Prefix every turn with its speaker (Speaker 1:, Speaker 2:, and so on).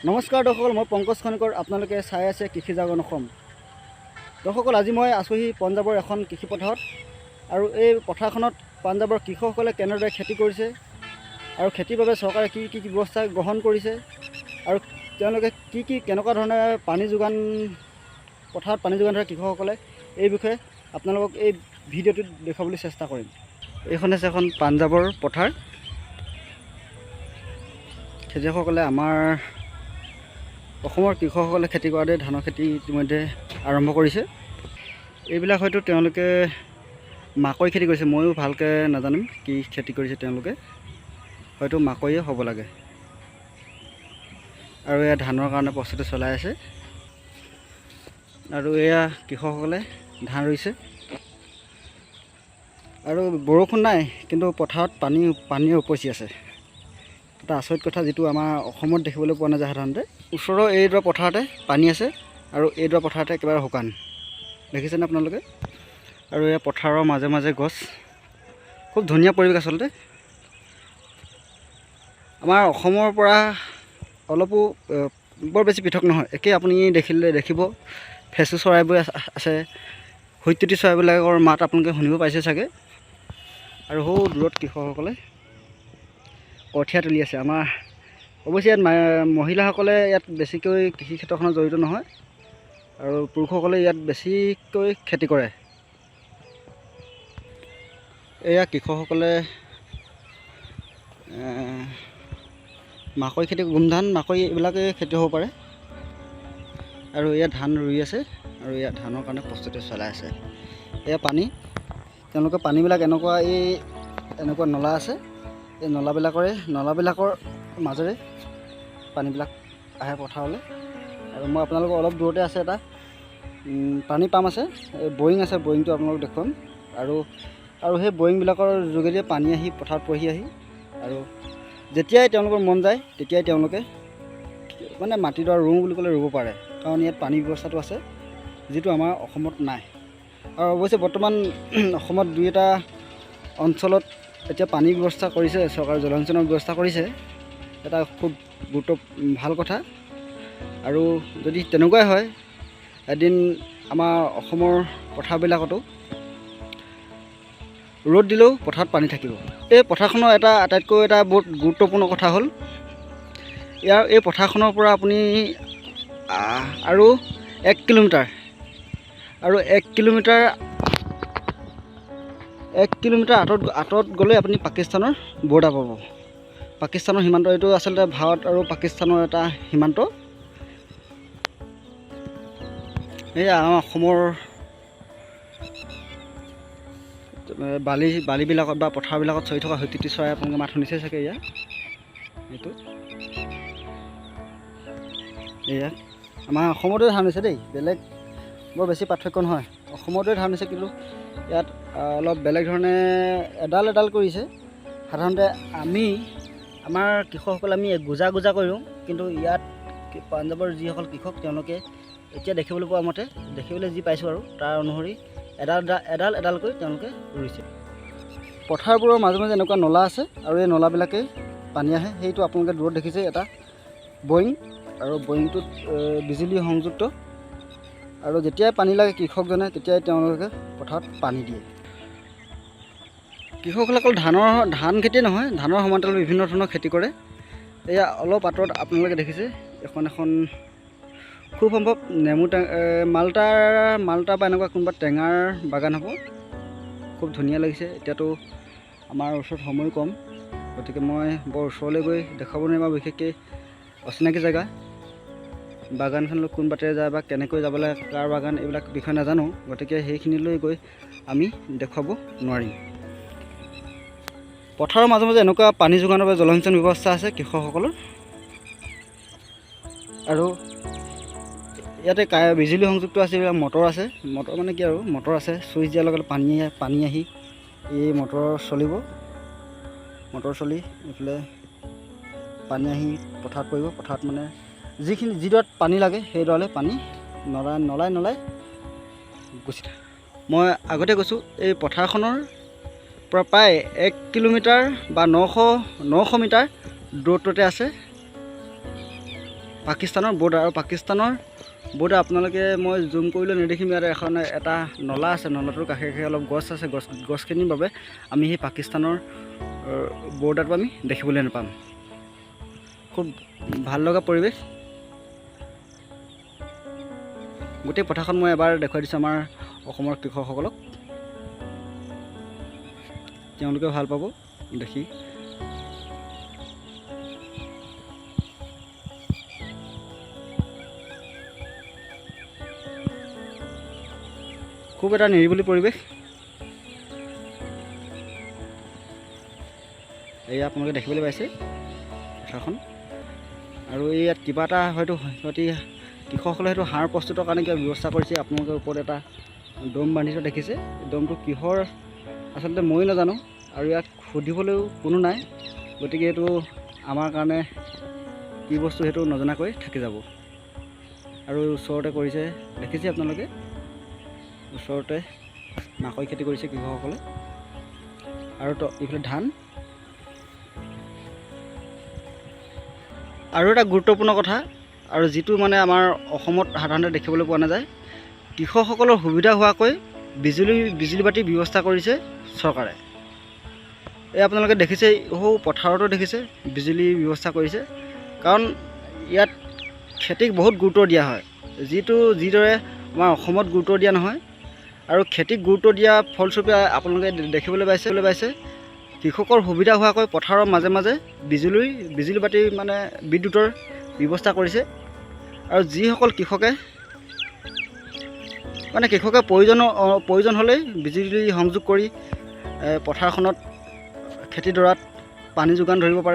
Speaker 1: নমস্কাৰ দৰ্শক, মই পংকজ খনিকৰ। আপোনালোকে চাই আছে কৃষি জাগৰণ অসম। দৰ্শকসকল, আজি মই আছোহি পঞ্জাৱৰ এখন কৃষি পথাৰত আৰু এই পথাৰখনত পঞ্জাৱৰ কৃষকসকলে কেনেদৰে খেতি কৰিছে আৰু খেতিৰ বাবে চৰকাৰে কি কি ব্যৱস্থা গ্ৰহণ কৰিছে আৰু তেওঁলোকে কেনেকুৱা ধৰণে পানী যোগান পথাৰত পানী যোগান ধৰে কৃষকসকলে, এই বিষয়ে আপোনালোকক এই ভিডিঅ'টোত দেখুৱাবলৈ চেষ্টা কৰিম। এইখন হৈছে এখন পঞ্জাৱৰ পথাৰ। খেতিয়কসকলে আমাৰ অসমৰ কৃষকসকলে খেতি কৰাতে ধানৰ খেতি ইতিমধ্যে আৰম্ভ কৰিছে। এইবিলাক হয়তো তেওঁলোকে মাকৈ খেতি কৰিছে, ময়ো ভালকৈ নাজানিম কি খেতি কৰিছে তেওঁলোকে, হয়তো মাকৈয়ে হ'ব লাগে। আৰু এয়া ধানৰ কাৰণে প্ৰস্তুতি চলাই আছে আৰু এয়া কৃষকসকলে ধান ৰুইছে। আৰু বৰষুণ নাই, কিন্তু পথাৰত পানীয়ে উপচি আছে। এটা আচৰিত কথা, যিটো আমাৰ অসমত দেখিবলৈ পোৱা নাযায় সাধাৰণতে। ওচৰৰ এইডৰা পথাৰতে পানী আছে আৰু এইডৰা পথাৰতে একেবাৰে শুকান, দেখিছেনে আপোনালোকে? আৰু এই পথাৰৰ মাজে মাজে গছ, খুব ধুনীয়া পৰিৱেশ আচলতে। আমাৰ অসমৰ পৰা অলপো বৰ বেছি পৃথক নহয়, একেই। আপুনি দেখিব ফেচু চৰাইবোৰ আছে, হৈতৃতি চৰাইবিলাকৰ মাত আপোনালোকে শুনিব পাইছে চাগে। আৰু সৌ দূৰত কৃষকসকলে কঠীয়া তুলি আছে। আমাৰ অৱশ্যে ইয়াত মহিলাসকলে ইয়াত বেছিকৈ কৃষি ক্ষেত্ৰখনত জড়িত নহয় আৰু পুৰুষসকলে ইয়াত বেছিকৈ খেতি কৰে। এয়া কৃষকসকলে মাকৈ খেতি, গোমধান, মাকৈ এইবিলাকেই খেতি হ'ব পাৰে। আৰু এয়া ধান ৰুই আছে আৰু এয়া ধানৰ কাৰণে প্ৰস্তুতি চলাই আছে। এয়া পানী, তেওঁলোকে পানীবিলাক এনেকুৱা নলা আছে, এই নলাবিলাকৰ মাজেৰে পানীবিলাক আহে পথাৰলৈ। আৰু মই আপোনালোকৰ অলপ দূৰতে আছে এটা পানী পাম্প আছে, বৰিং আছে, বৰিংটো আপোনালোকক দেখুৱাম। আৰু সেই বৰিংবিলাকৰ যোগেদিয়ে পানী আহি পথাৰত পৰি আহি, আৰু যেতিয়াই তেওঁলোকৰ মন যায় তেতিয়াই তেওঁলোকে মানে মাটিডৰা ৰুওঁ বুলি ক'লে ৰুব পাৰে, কাৰণ ইয়াত পানী ব্যৱস্থাটো আছে, যিটো আমাৰ অসমত নাই। আৰু অৱশ্যে বৰ্তমান অসমত দুই এটা অঞ্চলত এতিয়া পানী ব্যৱস্থা কৰিছে, চৰকাৰে জলসিঞ্চনৰ ব্যৱস্থা কৰিছে, এটা খুব ভাল কথা। আৰু যদি তেনেকুৱাই হয়, এদিন আমাৰ অসমৰ পথাৰবিলাকতো ৰ'দ দিলেও পথাৰত পানী থাকিব। এই পথাৰখনৰ আটাইতকৈ বহুত গুৰুত্বপূৰ্ণ কথা হ'ল, এই পথাৰখনৰ পৰা আপুনি আৰু 1 কিলোমিটাৰ আঁতৰত গ'লে আপুনি পাকিস্তানৰ বৰ্ডাৰ পাব। পাকিস্তানৰ সীমান্ত, এইটো আচলতে ভাৰত আৰু পাকিস্তানৰ এটা সীমান্ত। এয়া আমাৰ অসমৰ বালিবিলাকত বা পথাৰবিলাকত চৰি থকা হৈতৃতি চৰাই আপোনালোকে মাত শুনিছে চাগে। এয়া আমাৰ অসমতে ধান হৈছে দেই, বেলেগ বৰ বেছি পাৰ্থক্য নহয়, অসমতে ধান হৈছে, কিন্তু ইয়াত অলপ বেলেগ ধৰণে এডাল কৰিছে। সাধাৰণতে আমাৰ কৃষকসকলে আমি গোজা কৰি ৰুওঁ, কিন্তু ইয়াত পঞ্জাৱৰ যিসকল কৃষক তেওঁলোকে এতিয়া দেখিবলৈ যি পাইছোঁ আৰু তাৰ অনুসৰি এডালকৈ তেওঁলোকে ৰুইছে। পথাৰবোৰৰ মাজে মাজে এনেকুৱা নলা আছে আৰু এই নলাবিলাকেই পানী আহে। সেইটো আপোনালোকে দূৰত দেখিছে এটা বৰিং, আৰু বৰিংটোত বিজুলী সংযুক্ত। আৰু যেতিয়াই পানী লাগে কৃষকজনে, তেতিয়াই তেওঁলোকে পথাৰত পানী দিয়ে। কৃষকসকলে অকল ধান খেতি নহয়, ধানৰ সমান্তৰাল বিভিন্ন ধৰণৰ খেতি কৰে। এয়া অলপ আঁতৰত আপোনালোকে দেখিছে এখন খুব সম্ভৱ নেমু মাল্টা বা এনেকুৱা কোনোবা টেঙাৰ বাগান হ'ব। খুব ধুনীয়া লাগিছে। এতিয়াতো আমাৰ ওচৰত সময় কম, গতিকে মই বৰ ওচৰলৈ গৈ দেখাব নোৱাৰিম, আৰু বিশেষকৈ অচিনাকি জেগা, বাগানখনলৈ কোন বাটেৰে যায় বা কেনেকৈ যাব লাগে, কাৰ বাগান, এইবিলাক বিষয়ে নাজানো, গতিকে সেইখিনিলৈ গৈ আমি দেখুৱাব নোৱাৰিম। পথাৰৰ মাজে মাজে এনেকুৱা পানী যোগানৰ বাবে জলসিঞ্চন ব্যৱস্থা আছে কৃষকসকলৰ। আৰু ইয়াতে বিজুলী সংযুক্ত আছে, মটৰ আছে। মটৰ মানে কি আৰু, মটৰ আছে, চুইচ দিয়াৰ লগে লগে পানী আহি এই মটৰ চলিব। মটৰ চলি এইফালে পানী আহি পথাৰত পৰিব। পথাৰত মানে যিডৰাত পানী লাগে সেইডৰালৈ পানী নলাই গুচি থাকে। মই আগতে কৈছোঁ, এই পথাৰখনৰ পৰা প্ৰায় 1 কিলোমিটাৰ বা 900 মিটাৰ দূৰত্বতে আছে পাকিস্তানৰ বৰ্ডাৰ, আৰু পাকিস্তানৰ বৰ্ডাৰ আপোনালোকে মই জুম কৰিলে নেদেখিম, ইয়াত এটা নলা আছে, নলাটোৰ কাষে কাষে অলপ গছ আছে, গছখিনিৰ বাবে আমি সেই পাকিস্তানৰ বৰ্ডাৰটো আমি দেখিবলৈ নাপাম। খুব ভাল লগা পৰিৱেশ। গোটেই পথাৰখন মই এবাৰ দেখুৱাই দিছোঁ আমাৰ অসমৰ কৃষকসকলক, তেওঁলোকে ভাল পাব দেখি। খুব এটা নিৰিবিলি পৰিৱেশ। এয়া আপোনালোকে দেখিবলৈ পাইছে পথাৰখন। আৰু ইয়াত কিবা এটা হয়তো সিহঁতি কৃষকসকলে হয়তো সাৰ প্ৰস্তুতৰ কাৰণে কিবা ব্যৱস্থা কৰিছে। আপোনালোকে ওপৰত এটা দম বান্ধি থোৱা দেখিছে, দমটো কিহৰ আচলতে ময়ো নাজানো, আৰু ইয়াক সুধিবলৈও কোনো নাই, গতিকে এইটো আমাৰ কাৰণে কি বস্তু সেইটো নজনাকৈ থাকি যাব। আৰু ওচৰতে কৰিছে দেখিছে আপোনালোকে, ওচৰতে মাকৈ খেতি কৰিছে কৃষকসকলে, আৰু এইফালে ধান। আৰু এটা গুৰুত্বপূৰ্ণ কথা, আৰু যিটো মানে আমাৰ অসমত সাধাৰণতে দেখিবলৈ পোৱা নাযায়, কৃষকসকলৰ সুবিধা হোৱাকৈ বিজুলী বাতিৰ ব্যৱস্থা কৰিছে চৰকাৰে। এই আপোনালোকে দেখিছে, পথাৰতো দেখিছে বিজুলী ব্যৱস্থা কৰিছে, কাৰণ ইয়াত খেতিক বহুত গুৰুত্ব দিয়া হয়, যিদৰে আমাৰ অসমত গুৰুত্ব দিয়া নহয়। আৰু খেতিক গুৰুত্ব দিয়া ফলস্বৰূপে আপোনালোকে দেখিবলৈ পাইছে কৃষকৰ সুবিধা হোৱাকৈ পথাৰৰ মাজে মাজে বিজুলী বাতি মানে বিদ্যুতৰ ব্যৱস্থা কৰিছে। আৰু যিসকল কৃষকে প্ৰয়োজন হ'লেই বিজুলী সংযোগ কৰি পথাৰখনত খেতিডৰাত পানী যোগান ধৰিব পাৰে।